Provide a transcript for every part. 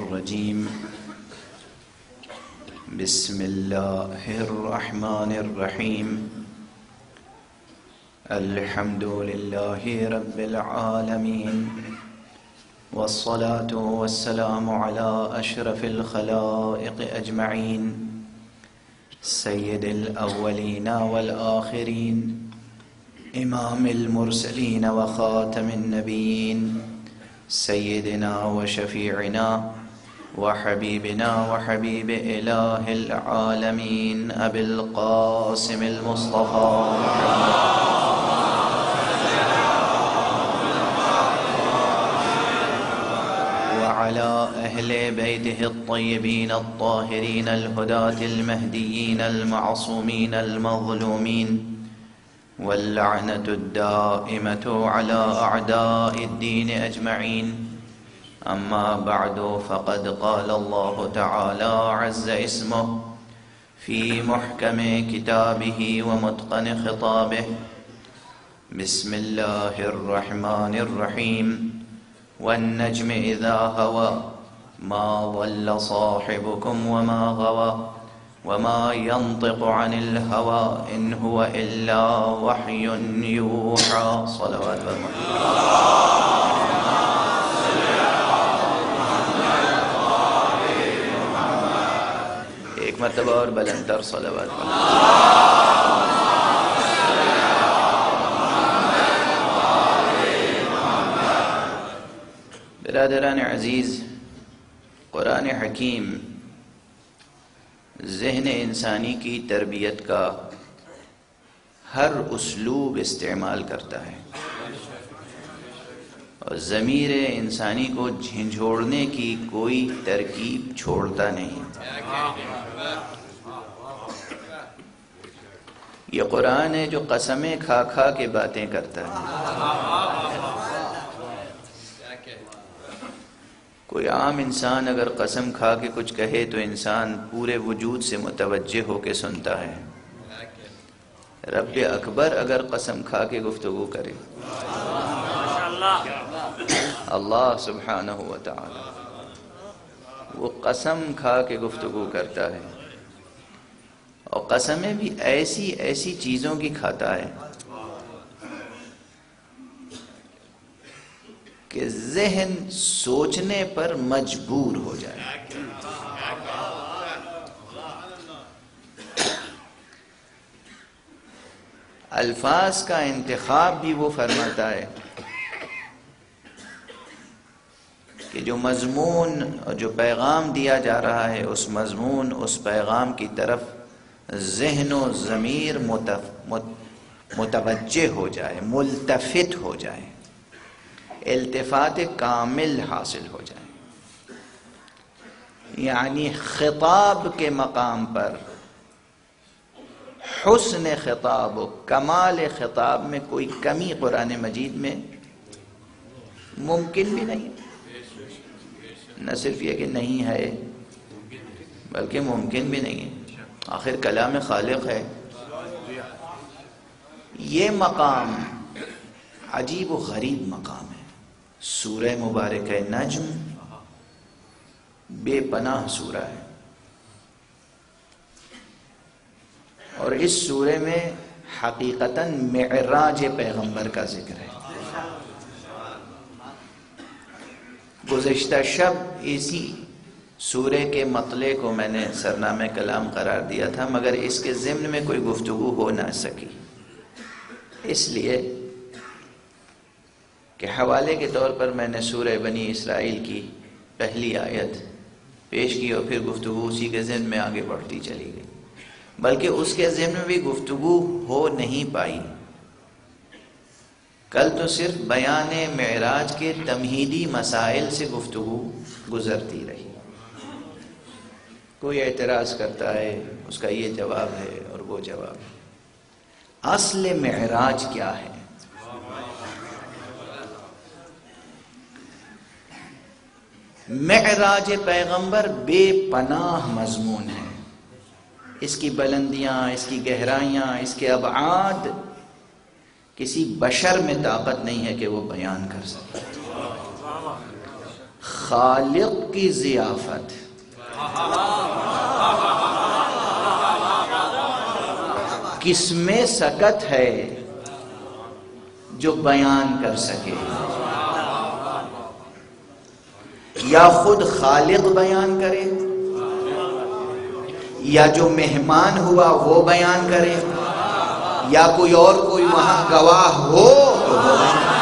الرجيم بسم الله الرحمن الرحيم الحمد لله رب العالمين والصلاة والسلام على أشرف الخلائق أجمعين سيد الأولين والآخرين إمام المرسلين وخاتم النبيين سيدنا وشفيعنا وحبيبنا وحبيب إله العالمين أبي القاسم المصطفى وعلى أهل بيته الطيبين الطاهرين الهداة المهديين المعصومين المظلومين واللعنة الدائمة على أعداء الدين أجمعين أما بعد فقد قال الله تعالى عز اسمه في محكم كتابه ومتقن خطابه بسم الله الرحمن الرحيم والنجم إذا هوى ما ضل صاحبكم وما غوى وما ينطق عن الهوى إن هو إلا وحي يوحى صلوات ایک مرتبہ اور بلندر صلوات برادران عزیز، قرآن حکیم ذہن انسانی کی تربیت کا ہر اسلوب استعمال کرتا ہے اور ضمیر انسانی کو جھنجھوڑنے کی کوئی ترکیب چھوڑتا نہیں۔ یہ قرآن ہے جو قسمیں کھا کھا کے باتیں کرتا ہے۔ کوئی عام انسان اگر قسم کھا کے کچھ کہے تو انسان پورے وجود سے متوجہ ہو کے سنتا ہے۔ رب اکبر اگر قسم کھا کے گفتگو کرے، اللہ سبحانہ و تعالی وہ قسم کھا کے گفتگو کرتا ہے، اور قسمیں بھی ایسی ایسی چیزوں کی کھاتا ہے کہ ذہن سوچنے پر مجبور ہو جائے۔ الفاظ کا انتخاب بھی وہ فرماتا ہے کہ جو مضمون اور جو پیغام دیا جا رہا ہے اس مضمون اس پیغام کی طرف ذہن و ضمیر متوجہ ہو جائے، ملتفت ہو جائے، التفات کامل حاصل ہو جائے۔ یعنی خطاب کے مقام پر حسن خطاب و کمال خطاب میں کوئی کمی قرآن مجید میں ممکن بھی نہیں، نہ صرف یہ کہ نہیں ہے بلکہ ممکن بھی نہیں ہے، آخر کلام خالق ہے۔ یہ مقام عجیب و غریب مقام ہے۔ سورہ مبارک نجم بے پناہ سورہ ہے، اور اس سورہ میں حقیقتاً معراج پیغمبر کا ذکر ہے۔ گزشتہ شب اسی سورہ کے مطلع کو میں نے سرنامہ کلام قرار دیا تھا، مگر اس کے ضمن میں کوئی گفتگو ہو نہ سکی، اس لیے کہ حوالے کے طور پر میں نے سورہ بنی اسرائیل کی پہلی آیت پیش کی اور پھر گفتگو اسی کے ضمن میں آگے بڑھتی چلی گئی، بلکہ اس کے ضمن میں بھی گفتگو ہو نہیں پائی۔ کل تو صرف بیان معراج کے تمہیدی مسائل سے گفتگو گزرتی رہی، کوئی اعتراض کرتا ہے اس کا یہ جواب ہے اور وہ جواب ہے۔ اصل معراج کیا ہے؟ معراج پیغمبر بے پناہ مضمون ہے، اس کی بلندیاں، اس کی گہرائیاں، اس کے ابعاد کسی بشر میں طاقت نہیں ہے کہ وہ بیان کر سکے۔ خالق کی ضیافت، کس میں سکت ہے جو بیان کر سکے؟ یا خود خالق بیان کرے، یا جو مہمان ہوا وہ بیان کرے، یا کوئی اور کوئی وہاں گواہ ہو تو وہ بیان کرے۔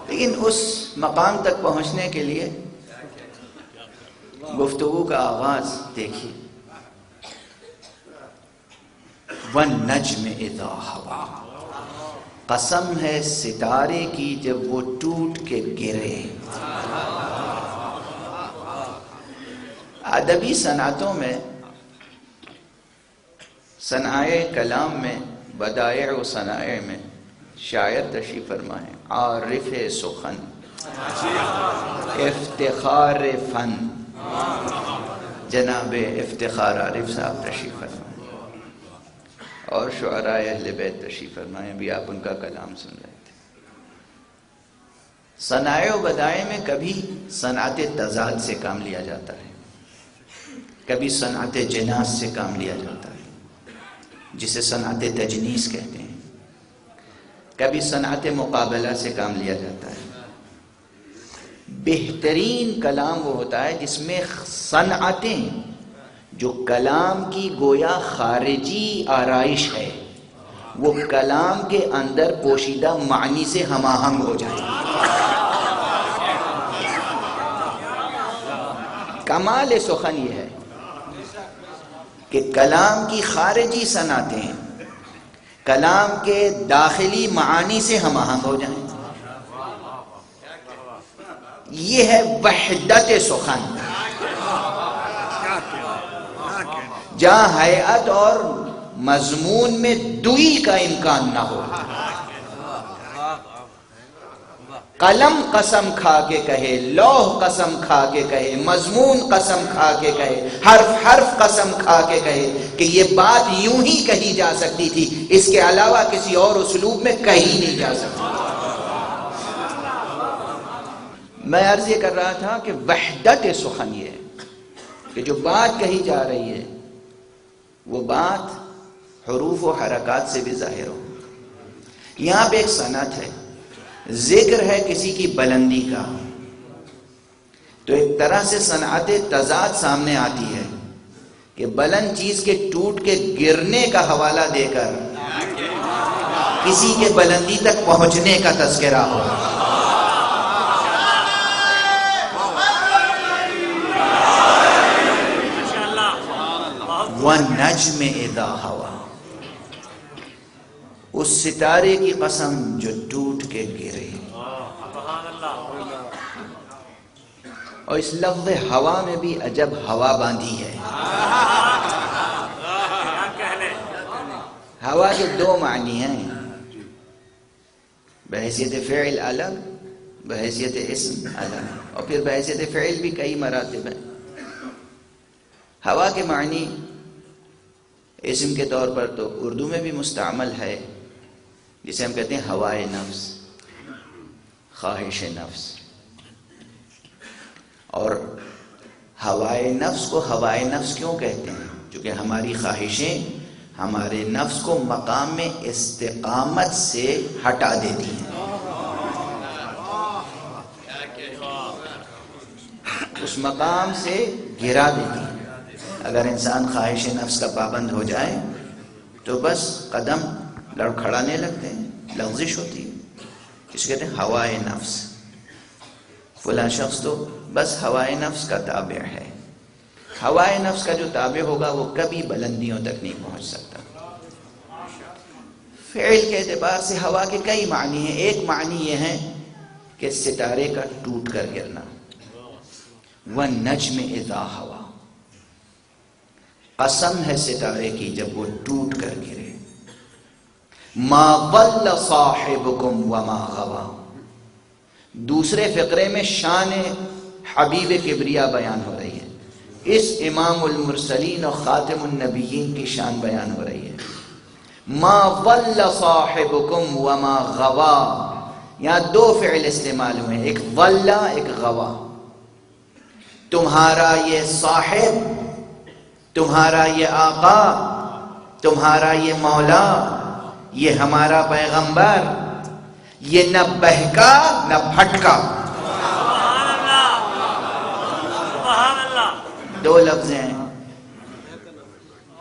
لیکن اس مقام تک پہنچنے کے لیے گفتگو کا آغاز دیکھیے، وَالنَّجْمِ إِذَا هَوَىٰ، قسم ہے ستارے کی جب وہ ٹوٹ کے گرے۔ ادبی صنعتوں میں، صنائع کلام میں، بدائع و صنائع میں شاعر تشریف فرمائیں، عارف سخن، افتخار فن، جناب افتخار عارف صاحب تشریف فرمائیں، اور شعراء اہل بیت تشریف فرمائیں، بھی آپ ان کا کلام سن رہے تھے۔ صنائع و بدائع میں کبھی صنعت تضاد سے کام لیا جاتا ہے، کبھی صنعت جناس سے کام لیا جاتا ہے جسے صنعت تجنیس کہتے ہیں، کبھی صنعت مقابلہ سے کام لیا جاتا ہے۔ بہترین کلام وہ ہوتا ہے جس میں صنعتیں جو کلام کی گویا خارجی آرائش ہے وہ کلام کے اندر پوشیدہ معنی سے ہم آہنگ ہو جائیں۔ کمال سخن یہ ہے کہ کلام کی خارجی صنعتیں کلام کے داخلی معانی سے ہم آہنگ ہو جائیں۔ یہ ہے وحدت سخن، جہاں ہیئت اور مضمون میں دوئی کا امکان نہ ہو۔ قلم قسم کھا کے کہے، لوح قسم کھا کے کہے، مضمون قسم کھا کے کہے، حرف حرف قسم کھا کے کہے کہ یہ بات یوں ہی کہی جا سکتی تھی، اس کے علاوہ کسی اور اسلوب میں کہی نہیں جا سکتی۔ میں عرض یہ کر رہا تھا کہ وحدت سخن یہ ہے کہ جو بات کہی جا رہی ہے وہ بات حروف و حرکات سے بھی ظاہر ہو۔ یہاں پہ ایک صنعت ہے، ذکر ہے کسی کی بلندی کا، تو ایک طرح سے صنعت تضاد سامنے آتی ہے کہ بلند چیز کے ٹوٹ کے گرنے کا حوالہ دے کر کسی کے بلندی تک پہنچنے کا تذکرہ ہو۔ وَالنَّجْمِ إِذَا هَوَىٰ، اس ستارے کی قسم جو ٹوٹ کے گرے۔ اور اس لفظ ہوا میں بھی عجب ہوا باندھی ہے۔ ہوا کے دو معنی ہیں، بحیثیت فعل الگ، بحیثیت اسم الگ، اور پھر بحیثیت فعل بھی کئی مراتب ہیں۔ ہوا کے معنی اسم کے طور پر تو اردو میں بھی مستعمل ہے، جسے ہم کہتے ہیں ہوائے نفس، خواہش نفس۔ اور ہوائے نفس کو ہوائے نفس کیوں کہتے ہیں؟ چونکہ ہماری خواہشیں ہمارے نفس کو مقام میں استقامت سے ہٹا دیتی ہیں، اس مقام سے گرا دیتی ہیں۔ اگر انسان خواہش نفس کا پابند ہو جائے تو بس قدم لڑکھڑانے لگتے ہیں، لغزش ہوتی ہے، اس کہتے ہیں ہوائے نفس۔ فلاں شخص تو بس ہوائے نفس کا تابع ہے۔ ہوائے نفس کا جو تابع ہوگا وہ کبھی بلندیوں تک نہیں پہنچ سکتا۔ فعل کے اعتبار سے ہوا کے کئی معنی ہیں۔ ایک معنی یہ ہے کہ ستارے کا ٹوٹ کر گرنا، وَالنَّجْمِ إِذَا هَوَىٰ، قسم ہے ستارے کی جب وہ ٹوٹ کر گرے. ما ضل صاحبکم وما غوا. دوسرے فقرے میں شان حبیب کبریا بیان ہو رہی ہے. اس امام المرسلین اور خاتم النبیین کی شان بیان ہو رہی ہے. ما ضل صاحبکم وما غوا. یہاں دو فعل استعمال ہوئے، ایک ضل ایک غوا. تمہارا یہ صاحب، تمہارا یہ آقا، تمہارا یہ مولا، یہ ہمارا پیغمبر، یہ نہ بہکا نہ بھٹکا. دو لفظ ہیں،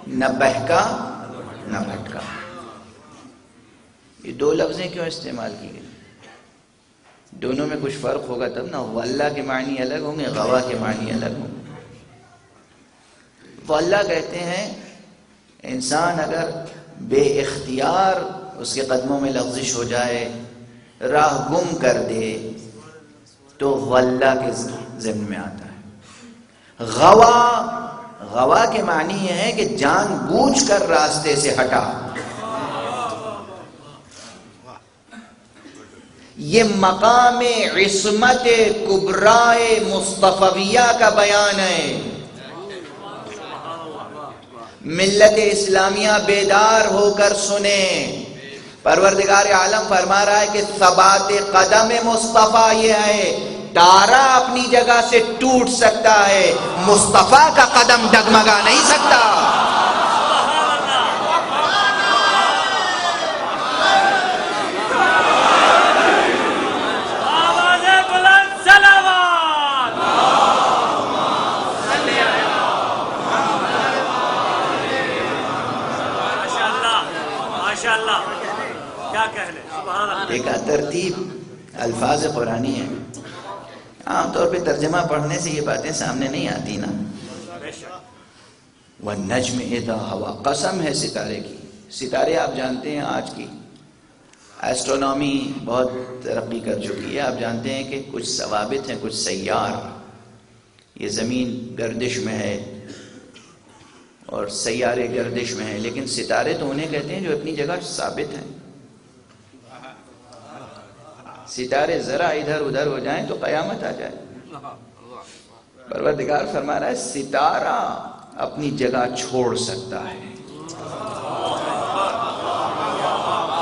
نہ بہکا نہ بھٹکا. یہ دو لفظیں کیوں استعمال کی گئی؟ دونوں میں کچھ فرق ہوگا تب نا. واللہ کے معنی الگ ہوں گے، غوا کے معنی الگ ہوں گے. واللہ کہتے ہیں انسان اگر بے اختیار اس کے قدموں میں لغزش ہو جائے، راہ گم کر دے، تو واللہ کے ضمن میں آتا ہے. غوا کے معنی یہ ہے کہ جان بوجھ کر راستے سے ہٹا. یہ مقام عصمت کبرائے مصطفیہ کا بیان ہے. ملت اسلامیہ بیدار ہو کر سنیں. پروردگار عالم فرما رہا ہے کہ ثبات قدم مصطفیٰ یہ ہے. تارا اپنی جگہ سے ٹوٹ سکتا ہے، مصطفیٰ کا قدم ڈگمگا نہیں سکتا. ایک ترتیب الفاظ قرآنی ہے. عام طور پہ ترجمہ پڑھنے سے یہ باتیں سامنے نہیں آتی نا. والنجم اذا ہوا. قسم ہے ستارے کی. ستارے آپ جانتے ہیں آج کی ایسٹرونومی بہت ترقی کر چکی ہے. آپ جانتے ہیں کہ کچھ ثوابت ہیں، کچھ سیار. یہ زمین گردش میں ہے اور سیارے گردش میں ہیں، لیکن ستارے تو انہیں کہتے ہیں جو اپنی جگہ ثابت ہیں. ستارے ذرا ادھر ادھر ہو جائیں تو قیامت آ جائے. پروردگار فرما رہا ہے ستارہ اپنی جگہ چھوڑ سکتا ہے.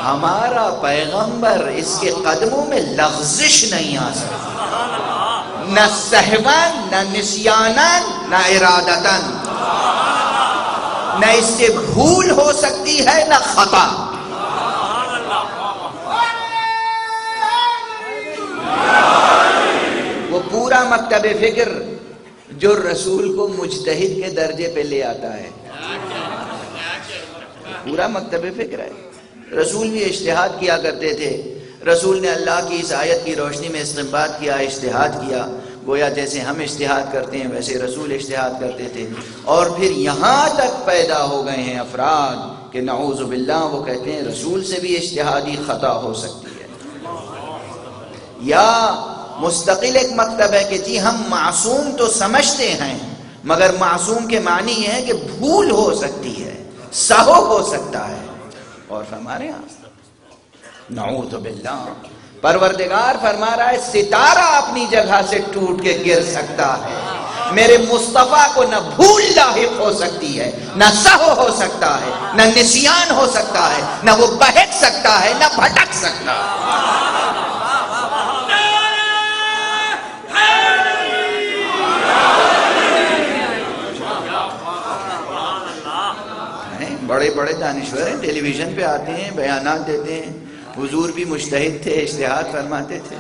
ہمارا پیغمبر اس کے قدموں میں لغزش نہیں آ سکتی، نہ سہواً نہ نسیاناً نہ ارادتاً. نہ اس سے بھول ہو سکتی ہے نہ خطا. وہ پورا مکتب فکر جو رسول کو مجتہد کے درجے پہ لے آتا ہے، پورا مکتب فکر ہے. رسول بھی اجتہاد کیا کرتے تھے. رسول نے اللہ کی اس آیت کی روشنی میں استنباط کیا، اجتہاد کیا. گویا جیسے ہم اجتہاد کرتے ہیں ویسے رسول اجتہاد کرتے تھے. اور پھر یہاں تک پیدا ہو گئے ہیں افراد کہ نعوذ باللہ وہ کہتے ہیں رسول سے بھی اجتہادی خطا ہو سکتی ہے. یا مستقل ایک مکتب ہے کہ جی ہم معصوم تو سمجھتے ہیں، مگر معصوم کے معنی یہ ہے کہ بھول ہو سکتی ہے، سہو ہو سکتا ہے. اور ہمارے یہاں نعوذ باللہ پروردگار فرما رہا ہے ستارہ اپنی جگہ سے ٹوٹ کے گر سکتا ہے. میرے مصطفیٰ کو نہ بھول لاحق ہو سکتی ہے، نہ سہو ہو سکتا ہے، نہ نسیان ہو سکتا ہے، نہ وہ بہک سکتا ہے، نہ بھٹک سکتا ہے. بڑے بڑے دانشور ہیں، ٹیلی ویژن پہ آتے ہیں، بیانات دیتے ہیں. حضور بھی مجتہد تھے، اجتہاد فرماتے تھے،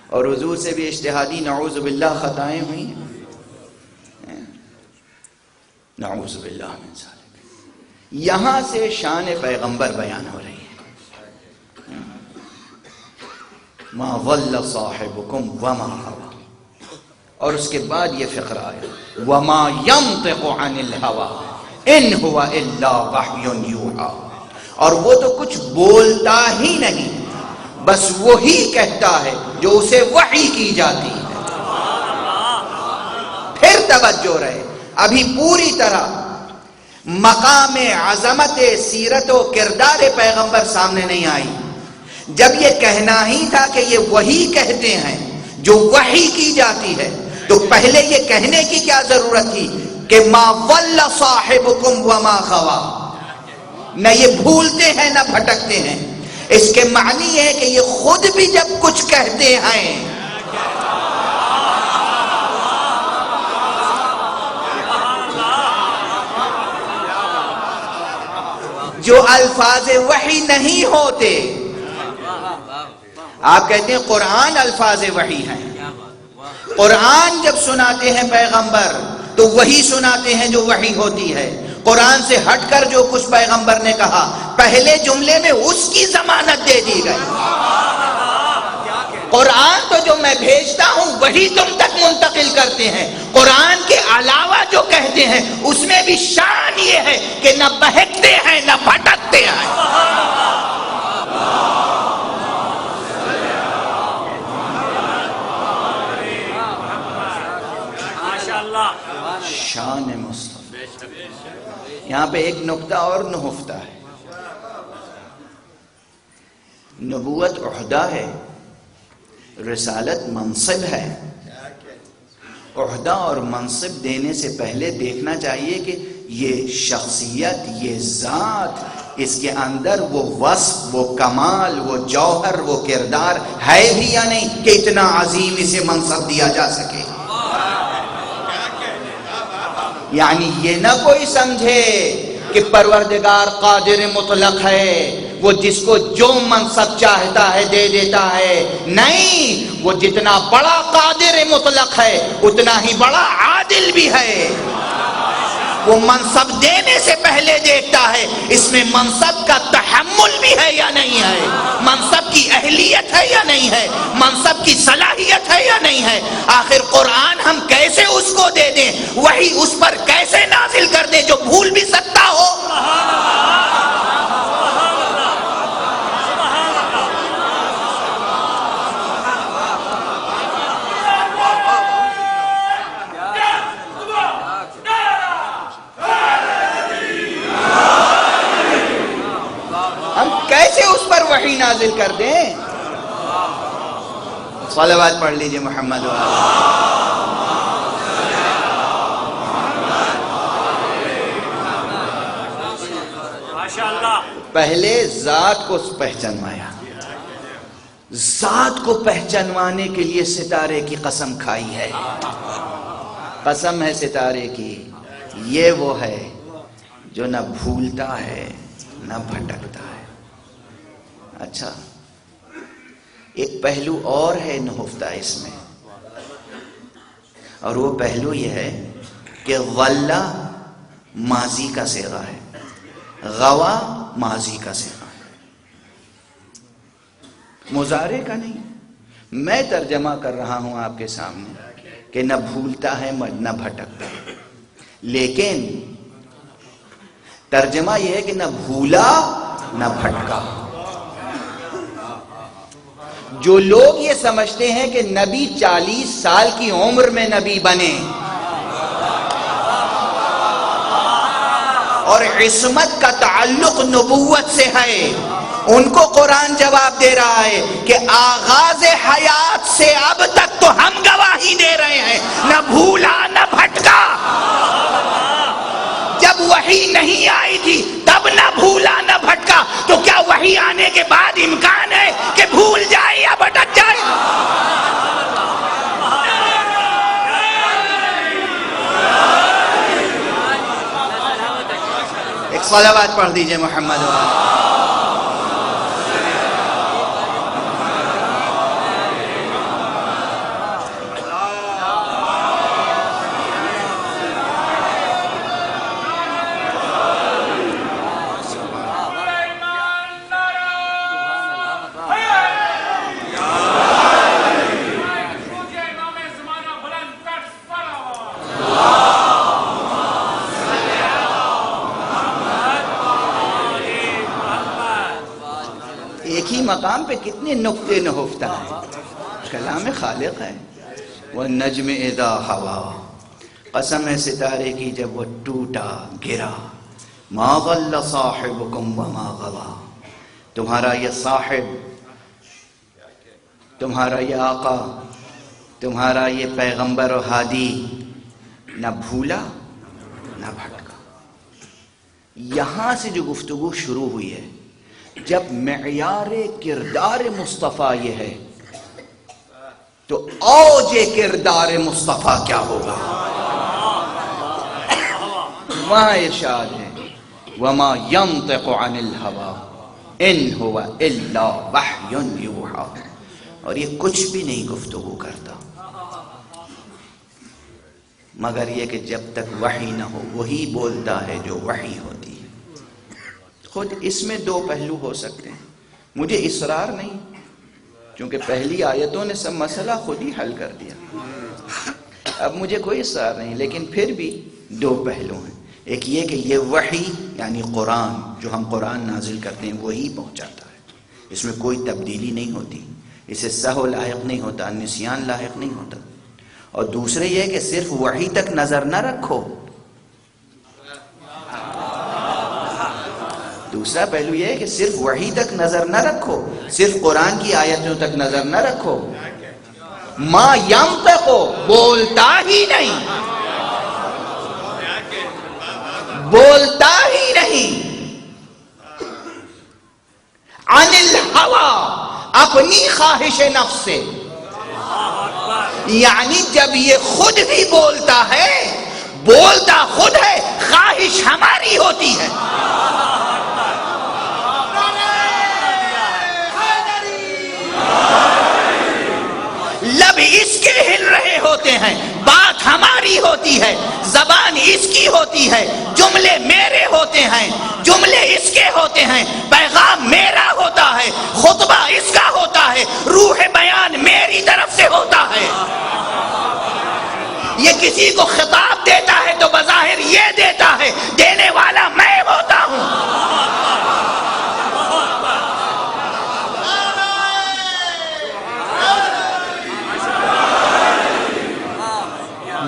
اور حضور سے بھی اجتہادی نعوذ باللہ خطائیں ہوئی ہیں. نعوذ باللہ من ذالک. یہاں سے شان پیغمبر بیان ہو رہی ہے. ما ضل صاحبکم وما غوا. اور اس کے بعد یہ فقرہ آیا وما ينطق عن الهوى ان هو الا وحی یوحی. اور وہ تو کچھ بولتا ہی نہیں، بس وہی کہتا ہے جو اسے وحی کی جاتی ہے. پھر توجہ رہے، ابھی پوری طرح مقام عظمت سیرت و کردار پیغمبر سامنے نہیں آئی. جب یہ کہنا ہی تھا کہ یہ وہی کہتے ہیں جو وحی کی جاتی ہے، تو پہلے یہ کہنے کی کیا ضرورت تھی کہ ما ضل صاحبکم وما غوا، نہ یہ بھولتے ہیں نہ بھٹکتے ہیں. اس کے معنی ہے کہ یہ خود بھی جب کچھ کہتے ہیں جو الفاظ وحی نہیں ہوتے. آپ کہتے ہیں قرآن الفاظ وحی ہیں. قرآن جب سناتے ہیں پیغمبر تو وہی سناتے ہیں جو وحی ہوتی ہے. قرآن سے ہٹ کر جو کچھ پیغمبر نے کہا پہلے جملے میں اس کی ضمانت دے دی گئی. قرآن تو جو میں بھیجتا ہوں وہی تم تک منتقل کرتے ہیں. قرآن کے علاوہ جو کہتے ہیں اس میں بھی شان یہ ہے کہ نہ بہکتے ہیں نہ بھٹکتے ہیں. شان مصطفیٰ. یہاں پہ ایک نقطہ اور نہفتہ ہے. نبوت عہدہ ہے، رسالت منصب ہے. عہدہ اور منصب دینے سے پہلے دیکھنا چاہیے کہ یہ شخصیت، یہ ذات، اس کے اندر وہ وصف، وہ کمال، وہ جوہر، وہ کردار ہے بھی یا نہیں کہ اتنا عظیم اسے منصب دیا جا سکے. یعنی یہ نہ کوئی سمجھے کہ پروردگار قادر مطلق ہے، وہ جس کو جو منصب چاہتا ہے دے دیتا ہے. نہیں، وہ جتنا بڑا قادر مطلق ہے اتنا ہی بڑا عادل بھی ہے. وہ منصب دینے سے پہلے دیکھتا ہے اس میں منصب کا تحمل بھی ہے یا نہیں ہے، منصب کی اہلیت ہے یا نہیں ہے، منصب کی صلاحیت ہے یا نہیں ہے. آخر قرآن ہم کیسے اس کو دے دیں، وہی اس پر کیسے نازل کر دیں جو بھول بھی سکتا ہو. کیسے اس پر وحی نازل کر دیں. صلوات پڑھ لیجئے محمد و پہلے ذات کو پہچانوایا. ذات کو پہچانوانے کے لیے ستارے کی قسم کھائی ہے. قسم ہے ستارے کی، یہ وہ ہے جو نہ بھولتا ہے نہ بھٹکتا ہے. اچھا، ایک پہلو اور ہے نہفتہ اس میں، اور وہ پہلو یہ ہے کہ غلہ ماضی کا صیغہ ہے، غوا ماضی کا صیغہ ہے، مضارع کا نہیں. میں ترجمہ کر رہا ہوں آپ کے سامنے کہ نہ بھولتا ہے نہ بھٹکتا ہے، لیکن ترجمہ یہ ہے کہ نہ بھولا نہ بھٹکا. جو لوگ یہ سمجھتے ہیں کہ نبی 40 سال کی عمر میں نبی بنے اور عصمت کا تعلق نبوت سے ہے، ان کو قرآن جواب دے رہا ہے کہ آغاز حیات سے اب تک تو ہم گواہی دے رہے ہیں، نہ بھولا نہ بھٹکا. جب وحی نہیں آئی تھی تب نہ بھولا نہ بھٹکا، تو کیا وحی آنے کے بعد امکان ہے کہ بھول جائے یا بھٹک جائے؟ ایک صلوات پڑھ دیجئے محمد و ایک ہی مقام پہ کتنے نقطے نہفتہ ہیں. کلام خالق ہے. وَالنَّجْمِ إِذَا هَوَىٰ قسم ہے ستارے کی جب وہ ٹوٹا گرا، ما ضل صاحبکم وما غوا، تمہارا یہ صاحب، تمہارا یہ آقا، تمہارا یہ پیغمبر و ہادی نہ بھولا نہ بھٹکا۔ یہاں سے جو گفتگو شروع ہوئی ہے، جب معیار کردار مصطفیٰ یہ ہے تو اوج کردار مصطفیٰ کیا ہوگا؟ وہاں ارشاد ہے وَمَا يَنطِقُ عَنِ الْهَوَىٰ إِنْ هُوَ إِلَّا وَحْيٌ يُوحَىٰ، اور یہ کچھ بھی نہیں گفتگو کرتا مگر یہ کہ جب تک وحی نہ ہو وہی بولتا ہے جو وحی ہوتی ہے۔ خود اس میں دو پہلو ہو سکتے ہیں، مجھے اصرار نہیں کیونکہ پہلی آیتوں نے سب مسئلہ خود ہی حل کر دیا، اب مجھے کوئی اصرار نہیں، لیکن پھر بھی دو پہلو ہیں۔ ایک یہ کہ یہ وحی یعنی قرآن، جو ہم قرآن نازل کرتے ہیں وہی پہنچاتا ہے، اس میں کوئی تبدیلی نہیں ہوتی، اسے سہو لاحق نہیں ہوتا، نسیان لاحق نہیں ہوتا۔ اور دوسرے یہ کہ صرف وحی تک نظر نہ رکھو، دوسرا پہلو یہ ہے کہ صرف وحی تک نظر نہ رکھو، صرف قرآن کی آیتوں تک نظر نہ رکھو، ما ینطق، بولتا ہی نہیں، بولتا ہی نہیں، عن الہویٰ، اپنی خواہش نفس سے، یعنی جب یہ خود بھی بولتا ہے، بولتا خود ہے، خواہش ہماری ہوتی ہے۔ لب اس کے ہل رہے ہوتے ہیں، بات ہماری ہوتی ہے، زبان اس کی ہوتی ہے، جملے میرے ہوتے ہیں، جملے اس کے ہوتے ہیں، پیغام میرا ہوتا ہے، خطبہ اس کا ہوتا ہے، روح بیان میری طرف سے ہوتا ہے۔ یہ کسی کو خطاب دیتا ہے تو بظاہر یہ دیتا ہے، دینے والا میں ہوتا ہوں۔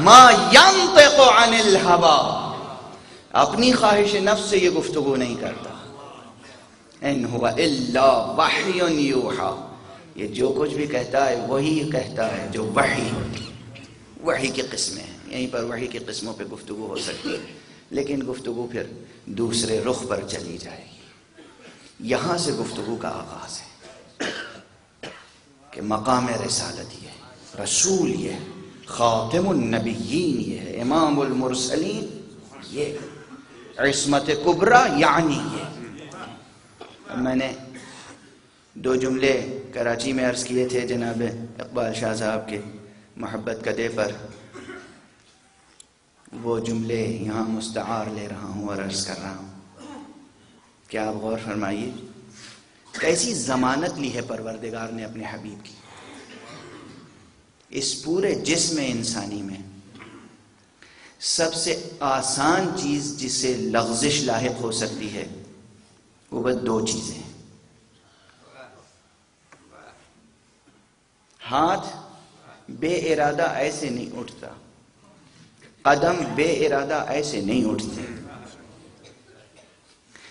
ما ینطق عن الہویٰ، اپنی خواہش نفس سے یہ گفتگو نہیں کرتا، ان ہوا الا وحی یوحیٰ، یہ جو کچھ بھی کہتا ہے وہی کہتا ہے جو وحی ہوتی ہے۔ وحی کی قسمیں ہیں، یہیں پر وحی کی قسموں پہ گفتگو ہو سکتی ہے، لیکن گفتگو پھر دوسرے رخ پر چلی جائے گی۔ یہاں سے گفتگو کا آغاز ہے کہ مقام رسالت یہ ہے، رسول یہ ہے، خاتم النبیین یہ ہے، امام المرسلین یہ ہے، عصمت کبریٰ یعنی یہ۔ میں نے دو جملے کراچی میں عرض کیے تھے جناب اقبال شاہ صاحب کے محبت کدے پر، وہ جملے یہاں مستعار لے رہا ہوں اور عرض کر رہا ہوں کہ آپ غور فرمائیے کیسی ضمانت لی ہے پروردگار نے اپنے حبیب کی۔ اس پورے جسم انسانی میں سب سے آسان چیز جس سے لغزش لاحق ہو سکتی ہے وہ بس دو چیزیں ہیں، ہاتھ بے ارادہ ایسے نہیں اٹھتا، قدم بے ارادہ ایسے نہیں اٹھتے،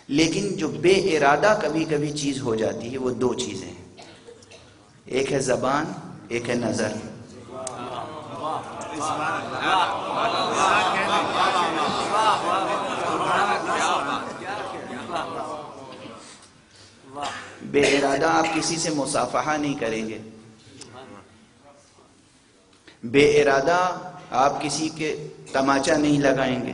لیکن جو بے ارادہ کبھی کبھی چیز ہو جاتی ہے وہ دو چیزیں ہیں، ایک ہے زبان، ایک ہے نظر۔ بے ارادہ آپ کسی سے مصافحہ نہیں کریں گے، بے ارادہ آپ کسی کے تماچا نہیں لگائیں گے۔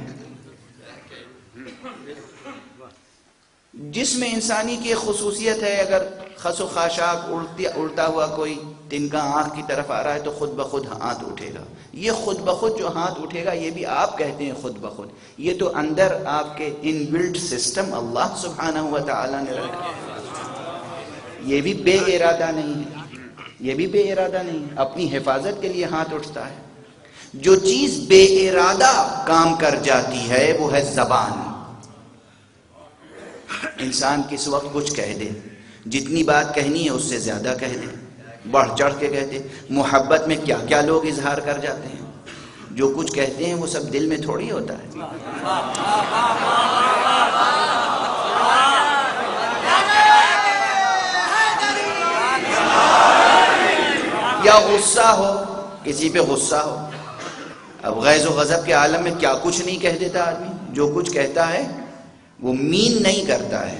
جسم انسانی کی خصوصیت ہے، اگر خس و خاشاک اڑتا ہوا کوئی تنکا آنکھ کی طرف آ رہا ہے تو خود بخود ہاتھ اٹھے گا۔ یہ خود بخود جو ہاتھ اٹھے گا یہ بھی آپ کہتے ہیں خود بخود، یہ تو اندر آپ کے ان بلٹ سسٹم اللہ سبحانہ و تعالی نے رکھا، یہ بھی بے ارادہ نہیں ہے، یہ بھی بے ارادہ نہیں ہے، اپنی حفاظت کے لیے ہاتھ اٹھتا ہے۔ جو چیز بے ارادہ کام کر جاتی ہے وہ ہے زبان۔ انسان کس وقت کچھ کہہ دے، جتنی بات کہنی ہے اس سے زیادہ کہہ دے، بڑھ چڑھ کے کہتے، محبت میں کیا کیا لوگ اظہار کر جاتے ہیں، جو کچھ کہتے ہیں وہ سب دل میں تھوڑی ہوتا ہے. یا غصہ ہو، کسی پہ غصہ ہو. اب غیظ و غضب کے عالم میں کیا کچھ نہیں کہہ دیتا آدمی. جو کچھ کہتا ہے وہ مین نہیں کرتا ہے،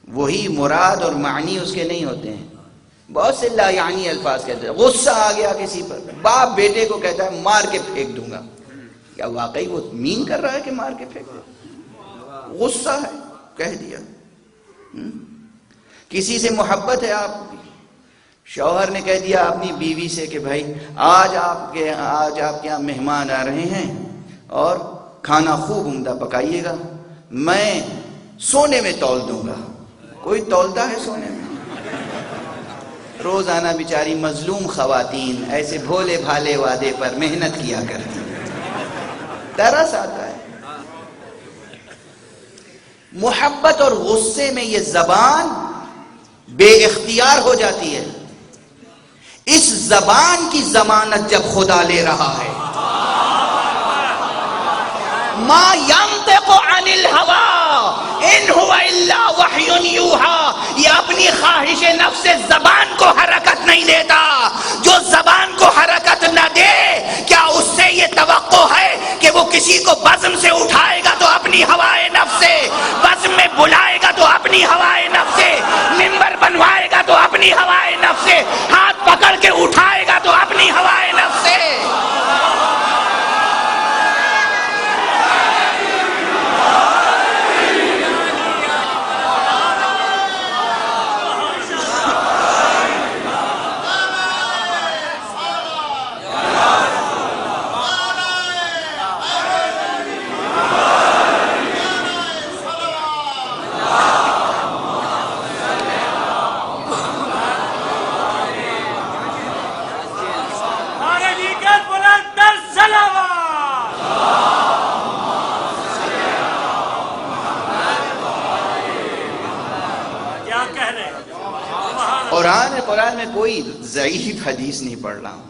وہی مراد اور معنی اس کے نہیں ہوتے ہیں. بہت سے لا یعنی الفاظ کہتے ہیں. غصہ آ گیا کسی پر، باپ بیٹے کو کہتا ہے مار کے پھینک دوں گا. کیا واقعی وہ مین کر رہا ہے کہ مار کے پھینک دے؟ غصہ ہے، کہہ دیا. کسی سے محبت ہے آپ کی، شوہر نے کہہ دیا اپنی بیوی سے کہ بھائی آج آپ کے یہاں مہمان آ رہے ہیں اور کھانا خوب عمدہ پکائیے گا، میں سونے میں تول دوں گا. کوئی تولتا ہے سونے میں؟ روزانہ بیچاری مظلوم خواتین ایسے بھولے بھالے وعدے پر محنت کیا کرتی ہیں. ترس آتا ہے. محبت اور غصے میں یہ زبان بے اختیار ہو جاتی ہے. اس زبان کی ضمانت جب خدا لے رہا ہے، ما ينطق عن الهوى ان هو الا وحی یوحی. یہ اپنی خواہش نفس سے زبان کو حرکت نہیں دیتا. جو زبان کو حرکت نہ دے، کیا اس سے یہ توقع ہے کہ وہ کسی کو بزم سے اٹھائے گا تو اپنی ہوائے نفس سے، بزم میں بلائے گا تو اپنی ہوائے نفس سے، ممبر بنوائے گا تو اپنی ہوائے نفس سے، ہاتھ پکڑ کے اٹھائے گا تو اپنی ہوائے نفس سے. قرآن میں کوئی ضعیف حدیث نہیں پڑھ رہا ہوں.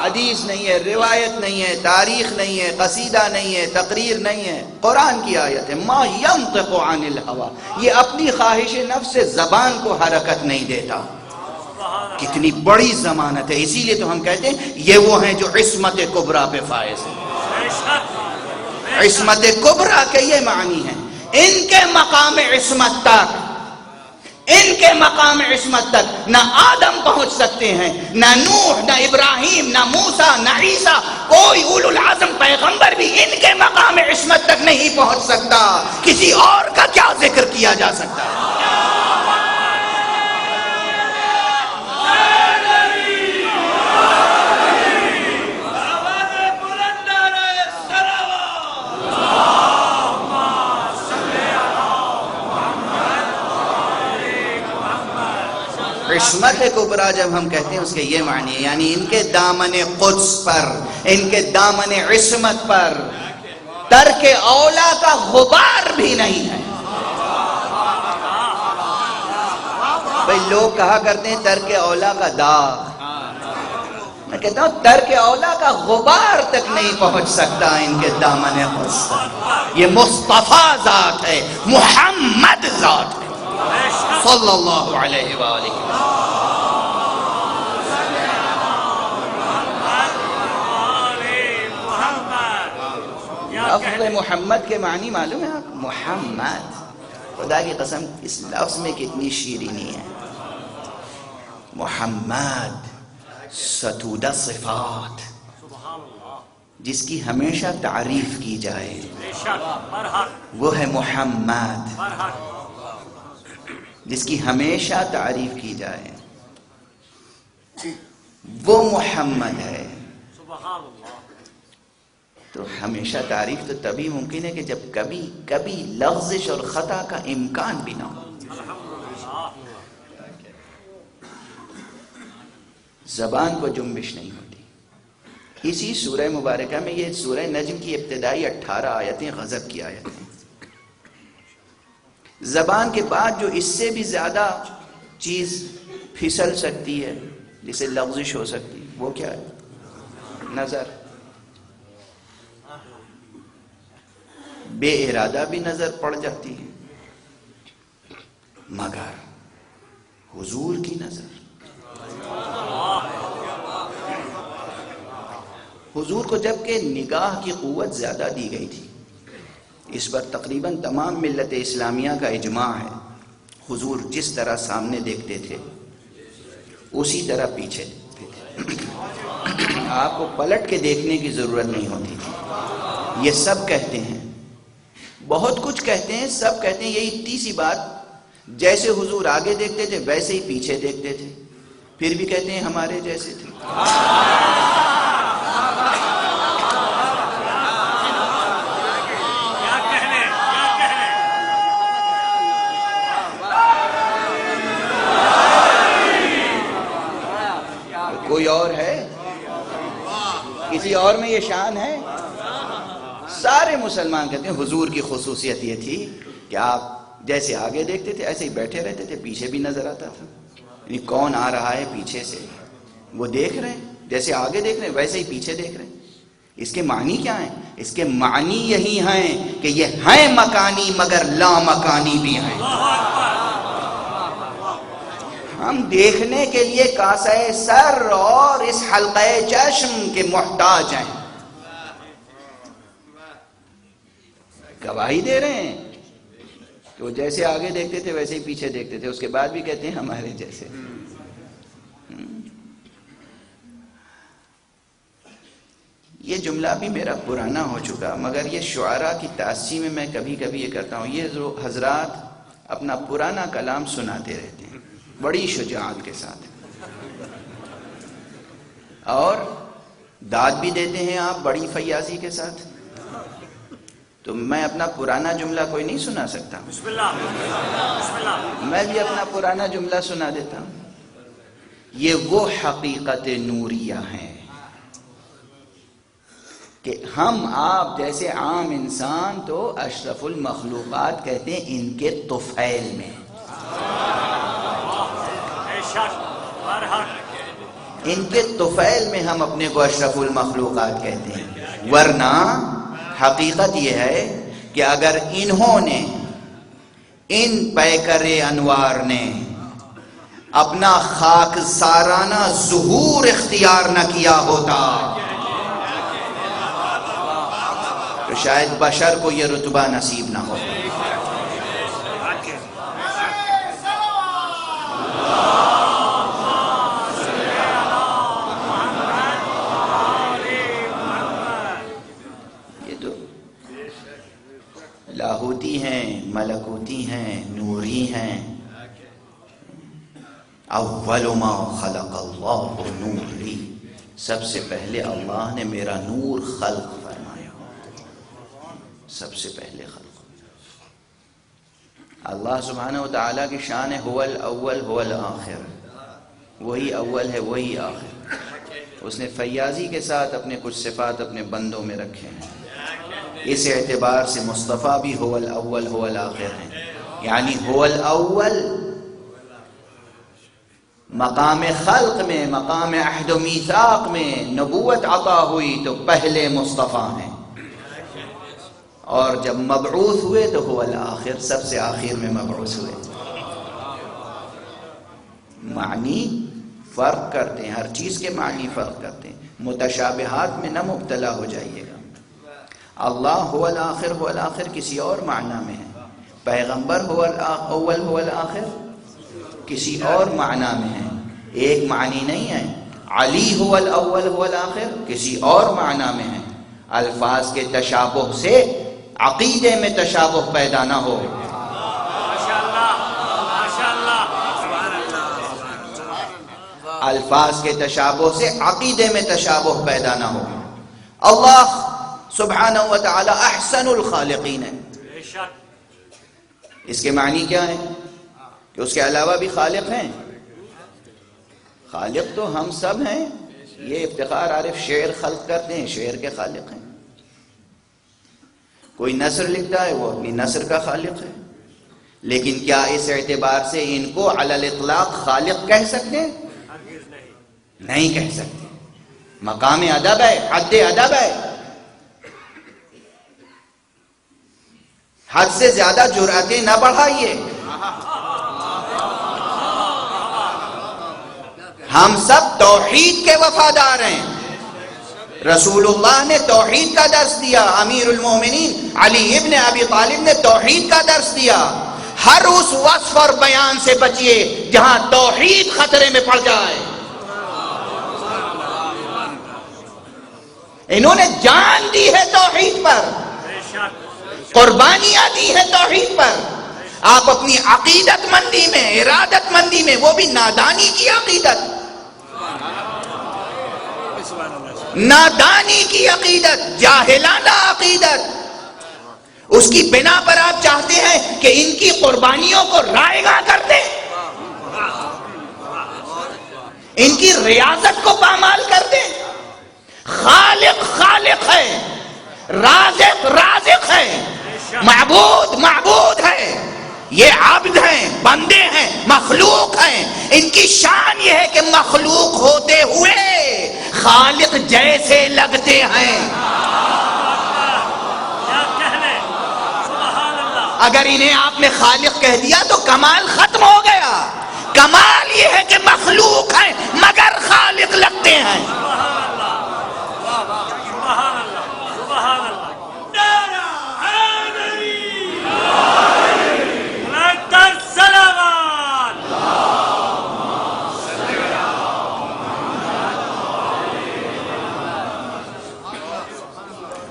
حدیث نہیں ہے، روایت نہیں ہے، تاریخ نہیں ہے، قصیدہ نہیں ہے، تقریر نہیں ہے. قرآن کی آیت ہے ما ینطق عن الہوی. یہ اپنی خواہش نفس سے زبان کو حرکت نہیں دیتا. کتنی بڑی ضمانت ہے. اسی لیے تو ہم کہتے ہیں یہ وہ ہیں جو عصمت کبریٰ پہ فائز ہیں. عصمت کبریٰ کے یہ معنی ہیں. ان کے مقام عصمت تک، ان کے مقام عصمت تک نہ آدم پہنچ سکتے ہیں، نہ نوح، نہ ابراہیم، نہ موسیٰ، نہ عیسیٰ. کوئی اولو العزم پیغمبر بھی ان کے مقام عصمت تک نہیں پہنچ سکتا. کسی اور کا کیا ذکر کیا جا سکتا ہے؟ عصمت کبریٰ جب ہم کہتے ہیں اس کے یہ معنی ہے، یعنی ان کے دامن قدس پر، ان کے دامن عصمت پر ترک اولا کا غبار بھی نہیں ہے. بھئی لوگ کہا کرتے ہیں ترک اولا کا داغ. میں کہتا ہوں ترک اولا کا غبار تک نہیں پہنچ سکتا ان کے دامن قدس پر. یہ مصطفیٰ ذات ہے، محمد ذات ہے صلی اللہ علیہ وآلہ. لفظ محمد کے معنی معلوم ہے آپ؟ محمد. خدا کی قسم اس لفظ میں کتنی شیرینی ہے. محمد ستود صفات، جس کی ہمیشہ تعریف کی جائے وہ ہے محمد. جس کی ہمیشہ تعریف کی جائے وہ محمد ہے. تو ہمیشہ تعریف تو تبھی ممکن ہے کہ جب کبھی لغزش اور خطا کا امکان بھی نہ ہو. زبان کو جنبش نہیں ہوتی. اسی سورہ مبارکہ میں، یہ سورہ نجم کی ابتدائی 18 آیتیں غضب کی آیتیں. زبان کے بعد جو اس سے بھی زیادہ چیز پھسل سکتی ہے، جسے لغزش ہو سکتی، وہ کیا ہے؟ نظر. بے ارادہ بھی نظر پڑ جاتی ہے، مگر حضور کی نظر. حضور کو جبکہ نگاہ کی قوت زیادہ دی گئی تھی، اس پر تقریباً تمام ملت اسلامیہ کا اجماع ہے. حضور جس طرح سامنے دیکھتے تھے اسی طرح پیچھے دیکھتے تھے، آپ کو پلٹ کے دیکھنے کی ضرورت نہیں ہوتی تھی. یہ سب کہتے ہیں، بہت کچھ کہتے ہیں، سب کہتے ہیں یہی تیسری بات، جیسے حضور آگے دیکھتے تھے ویسے ہی پیچھے دیکھتے تھے، پھر بھی کہتے ہیں ہمارے جیسے تھے. کوئی اور ہے؟ کسی اور میں یہ شان ہے؟ سارے مسلمان کہتے ہیں حضور کی خصوصیت یہ تھی کہ آپ جیسے آگے دیکھتے تھے ایسے ہی بیٹھے رہتے تھے، پیچھے بھی نظر آتا تھا. یعنی کون آ رہا ہے پیچھے سے، وہ دیکھ رہے ہیں، جیسے آگے دیکھ رہے ہیں ویسے ہی پیچھے دیکھ رہے ہیں. اس کے معنی کیا ہیں؟ اس کے معنی یہی ہیں کہ یہ ہیں مکانی مگر لا مکانی بھی ہیں. ہم دیکھنے کے لیے کاسہ سر اور اس حلقہ چشم کے محتاج ہیں. گواہی دے رہے ہیں کہ وہ جیسے آگے دیکھتے تھے ویسے ہی پیچھے دیکھتے تھے، اس کے بعد بھی کہتے ہیں ہمارے جیسے. یہ جملہ بھی میرا پرانا ہو چکا، مگر یہ شعراء کی تأسی میں کبھی کبھی یہ کرتا ہوں. یہ جو حضرات اپنا پرانا کلام سناتے رہتے ہیں بڑی شجاعت کے ساتھ، اور داد بھی دیتے ہیں آپ بڑی فیاضی کے ساتھ. تو میں اپنا پرانا جملہ کوئی نہیں سنا سکتا؟ بسم اللہ بسم اللہ، میں بھی اپنا پرانا جملہ سنا دیتا ہوں. یہ وہ حقیقت نوریہ ہیں کہ ہم آپ جیسے عام انسان تو اشرف المخلوقات کہتے ہیں ان کے طفیل میں، ان کے طفیل میں ہم اپنے کو اشرف المخلوقات کہتے ہیں. ورنہ حقیقت یہ ہے کہ اگر انہوں نے، ان پیکر انوار نے اپنا خاک سارانہ ظہور اختیار نہ کیا ہوتا تو شاید بشر کو یہ رتبہ نصیب نہ ہوتا. لاہوتی ہیں، ملکوتی ہیں، نوری ہیں. اول ما خلق اللہ نوری، سب سے پہلے اللہ نے میرا نور خلق فرمایا. سب سے پہلے خلق. اللہ سبحانہ وتعالی کی شان ہے هو الاول هو الاخر، وہی اول ہے وہی آخر. اس نے فیاضی کے ساتھ اپنے کچھ صفات اپنے بندوں میں رکھے ہیں. اس اعتبار سے مصطفیٰ بھی هو الاول هو الاخر ہیں. یعنی هو الاول مقام خلق میں، مقام عہد و میثاق میں نبوت عطا ہوئی تو پہلے مصطفیٰ ہیں، اور جب مبعوث ہوئے تو هو الاخر، سب سے آخر میں مبعوث ہوئے. معنی فرق کرتے ہیں، ہر چیز کے معنی فرق کرتے ہیں. متشابہات میں نہ مبتلا ہو جائیے گا. اللہ هو الاخر هو الاخر کسی اور معنی میں ہے، پیغمبر هو الاول هو الاخر کسی اور معنی میں ہے. ایک معنی نہیں ہے. علی هو الاول هو الاخر کسی اور معنی میں ہے. الفاظ کے تشابہ سے عقیدے میں تشابہ پیدا نہ ہو. الفاظ کے تشابہ سے عقیدے میں تشابہ پیدا نہ ہو. اللہ سبحانہ وتعالی احسن الخالقین ہے. اس کے معنی کیا ہے؟ کہ اس کے علاوہ بھی خالق ہیں. خالق تو ہم سب ہیں. یہ افتخار عارف شعر خلق کرتے ہیں، شعر کے خالق ہیں. کوئی نثر لکھتا ہے وہ اپنی نثر کا خالق ہے. لیکن کیا اس اعتبار سے ان کو علی الاطلاق خالق کہہ سکتے ہیں؟ نہیں کہہ سکتے. مقام ادب ہے، حد ادب ہے. حد سے زیادہ جرأتیں نہ بڑھائیے. ہم سب توحید کے وفادار ہیں. رسول اللہ نے توحید کا درس دیا، امیر المومنین علی ابن ابی طالب نے توحید کا درس دیا. ہر اس وصف اور بیان سے بچیے جہاں توحید خطرے میں پڑ جائے. انہوں نے جان دی ہے توحید پر، قربانیاں دی ہے توحید پر. آپ اپنی عقیدت مندی میں، ارادت مندی میں، وہ بھی نادانی کی عقیدت، نادانی کی عقیدت، جاہلانہ عقیدت، اس کی بنا پر آپ چاہتے ہیں کہ ان کی قربانیوں کو رائیگاں کر دیں، ان کی ریاضت کو پامال کر دیں. خالق خالق ہے، رازق رازق ہے، معبود معبود ہے. یہ عبد ہیں، بندے ہیں، مخلوق ہیں. ان کی شان یہ ہے کہ مخلوق ہوتے ہوئے خالق جیسے لگتے ہیں. اگر انہیں آپ نے خالق کہہ دیا تو کمال ختم ہو گیا. کمال یہ ہے کہ مخلوق ہیں مگر خالق لگتے ہیں.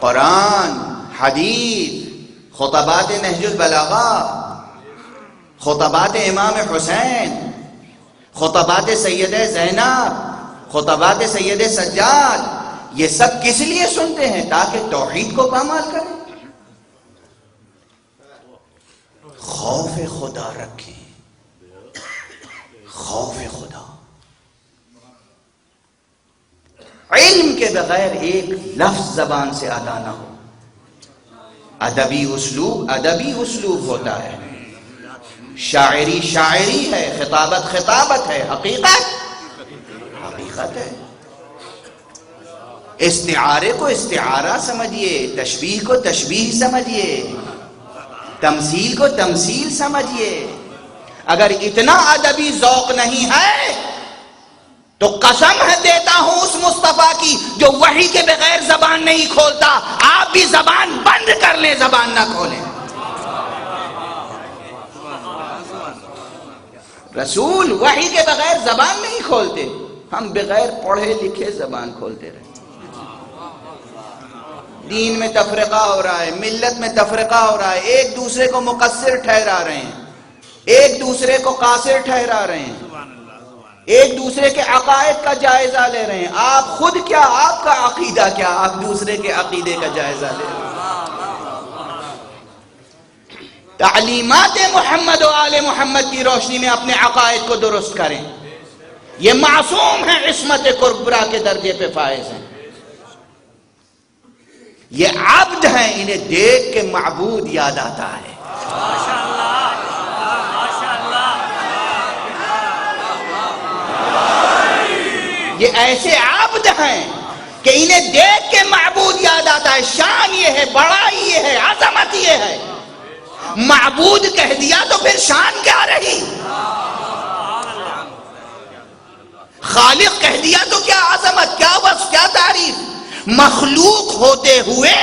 قرآن، حدیث، خطبات نہج البلاغہ، خطبات امام حسین، خطبات سید زینب، خطبات سید سجاد، یہ سب کس لیے سنتے ہیں؟ تاکہ توحید کو پامال کریں، خوف خدا رکھیں. خوف خدا. علم کے بغیر ایک لفظ زبان سے ادا نہ ہو. ادبی اسلوب ہوتا ہے، شاعری شاعری ہے، خطابت خطابت ہے، حقیقت ہے. استعارے کو استعارہ سمجھیے، تشبیہ کو تشبیہ سمجھیے، تمثیل کو تمثیل سمجھیے. اگر اتنا ادبی ذوق نہیں ہے تو قسم ہے دیتا ہوں اس مصطفیٰ کی جو وحی کے بغیر زبان نہیں کھولتا. آپ بھی زبان بند کر لیں، زبان نہ کھولیں. رسول وحی کے بغیر زبان نہیں کھولتے. ہم بغیر پڑھے لکھے زبان کھولتے رہے. دین میں تفرقہ ہو رہا ہے، ملت میں تفرقہ ہو رہا ہے. ایک دوسرے کو مقصر ٹھہرا رہے ہیں، ایک دوسرے کو قاصر ٹھہرا رہے ہیں، ایک دوسرے کے عقائد کا جائزہ لے رہے ہیں. آپ خود کیا، آپ کا عقیدہ کیا، آپ دوسرے کے عقیدے کا جائزہ لے رہے ہیں. تعلیمات محمد و آل محمد کی روشنی میں اپنے عقائد کو درست کریں. یہ معصوم ہیں، عصمت کبریٰ کے درجے پہ فائز ہیں. یہ عبد ہیں، انہیں دیکھ کے معبود یاد آتا ہے. یہ ایسے عبد ہیں کہ انہیں دیکھ کے معبود یاد آتا ہے. شان یہ ہے، بڑائی یہ ہے، عظمت یہ ہے. معبود کہہ دیا تو پھر شان کیا رہی؟ خالق کہہ دیا تو کیا عظمت، کیا وصف، کیا تعریف. مخلوق ہوتے ہوئے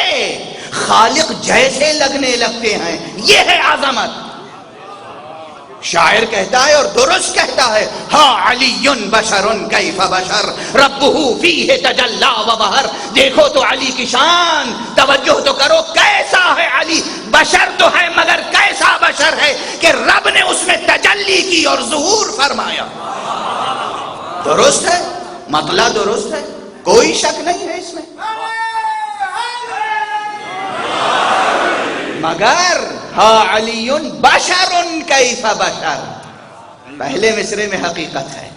خالق جیسے لگنے لگتے ہیں، یہ ہے عظمت. شاعر کہتا ہے اور درست کہتا ہے، ہا علی بشر کیف بشر ربہ فیہ تجلی و بہر. دیکھو تو علی کی شان، توجہ تو کرو کیسا ہے علی. بشر تو ہے مگر کیسا بشر ہے کہ رب نے اس میں تجلی کی اور ظہور فرمایا. درست ہے، مطلع درست ہے، کوئی شک نہیں ہے اس میں. مگر ہا علی بشر کیف بشر، پہلے مصرے میں حقیقت ہے.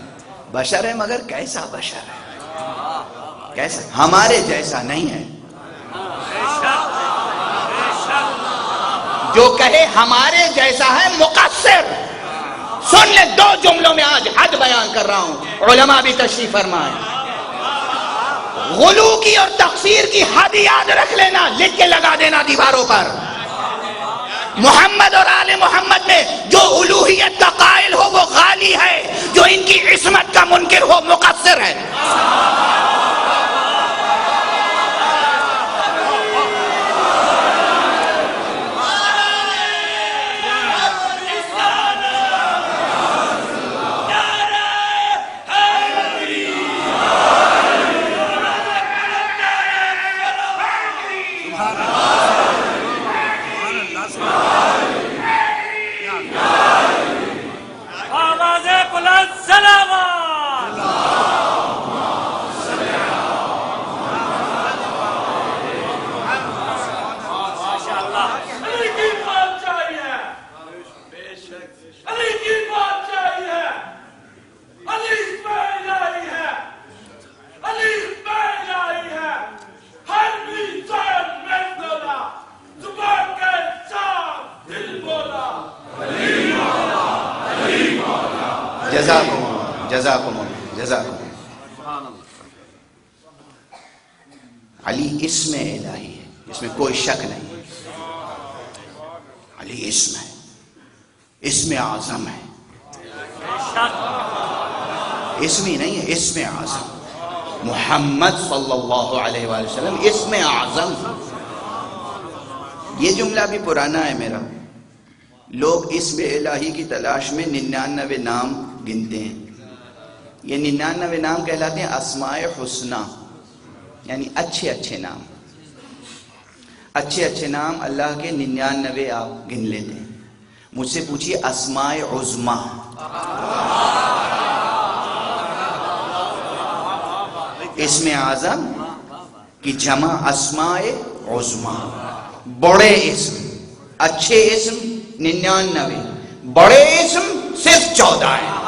بشر ہے مگر کیسا بشر ہے، کیسا، ہمارے جیسا نہیں ہے. جو کہے ہمارے جیسا ہے مقصر. سن لے، 2 جملوں میں آج حد بیان کر رہا ہوں، علماء بھی تشریف فرمائیں. غلو کی اور تقصیر کی حد یاد رکھ لینا، لکھ کے لگا دینا دیواروں پر. محمد اور آل محمد میں جو الوہیت کا قائل ہو وہ غالی ہے، جو ان کی عصمت کا منکر ہو مقصر ہے. جزاکم. علی اسم الہی ہے، اس میں کوئی شک نہیں. علی اسم ہے، اسم اعظم ہے، اسم ہی نہیں ہے، اسم اعظم. محمد صلی اللہ علیہ وآلہ وسلم اسم اعظم. یہ جملہ بھی پرانا ہے میرا. لوگ اسم الہی کی تلاش میں 99 نام گنتے ہیں. یہ 99 نام کہلاتے ہیں اسماء حسنہ، یعنی اچھے اچھے نام. اچھے اچھے نام اللہ کے 99 آپ گن لیتے ہیں. مجھ سے پوچھئے اسماء عظمہ، اسم اعظم کی جمع اسماء عظمہ. بڑے اسم، اچھے اسم 99، بڑے اسم صرف 14 ہیں.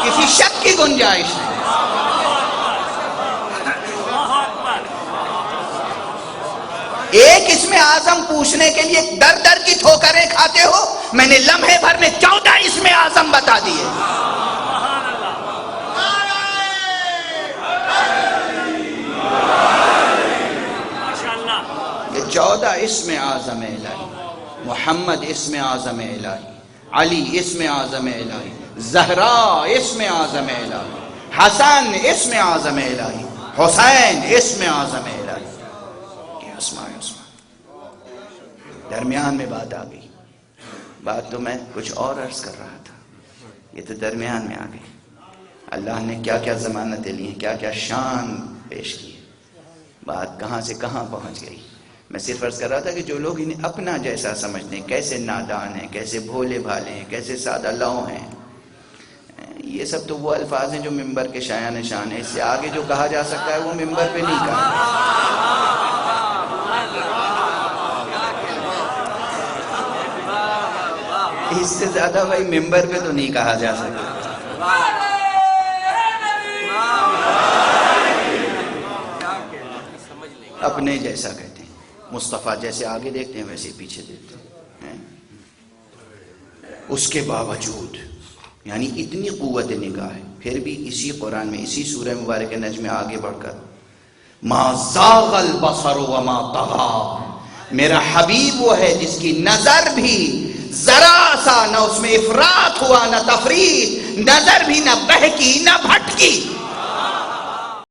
کسی شک کی گنجائش نہیں. ایک اسم اعظم پوچھنے کے لیے در در کی ٹھوکریں کھاتے ہو. میں نے لمحے بھر میں 14 اسم اعظم بتا دیے. یہ 14 اسم اعظم الہی. محمد اسم اعظم الہی، علی اسم اعظم الہی، زہرا اسم اعظم الہی، حسن اسم اعظم الہی، حسین اسم اعظم الہی. یہ اسماء درمیان میں بات آ گئی. بات تو میں کچھ اور عرض کر رہا تھا، یہ تو درمیان میں آ گئی. اللہ نے کیا کیا ضمانتیں لی ہیں، کیا کیا شان پیش کی. بات کہاں سے کہاں پہنچ گئی. میں صرف عرض کر رہا تھا کہ جو لوگ انہیں اپنا جیسا سمجھتے ہیں، کیسے نادان ہیں، کیسے بھولے بھالے ہیں، کیسے سادہ لو ہیں. یہ سب تو وہ الفاظ ہیں جو ممبر کے شایع نشان ہیں. اس سے آگے جو کہا جا سکتا ہے وہ ممبر پہ نہیں کہا. اس سے زیادہ بھائی ممبر پہ تو نہیں کہا جا سکتا. اپنے جیسا کہتے ہیں. مصطفیٰ جیسے آگے دیکھتے ہیں ویسے پیچھے دیکھتے ہیں. اس کے باوجود یعنی اتنی قوت نگاہ ہے، پھر بھی اسی قرآن میں اسی سورہ مبارک نجم میں آگے بڑھ کر ما زاغ البصر وما طغى، میرا حبیب وہ ہے جس کی نظر بھی ذرا سا نہ اس میں افراط ہوا نہ تفریط، نظر بھی نہ بہکی نہ بھٹکی.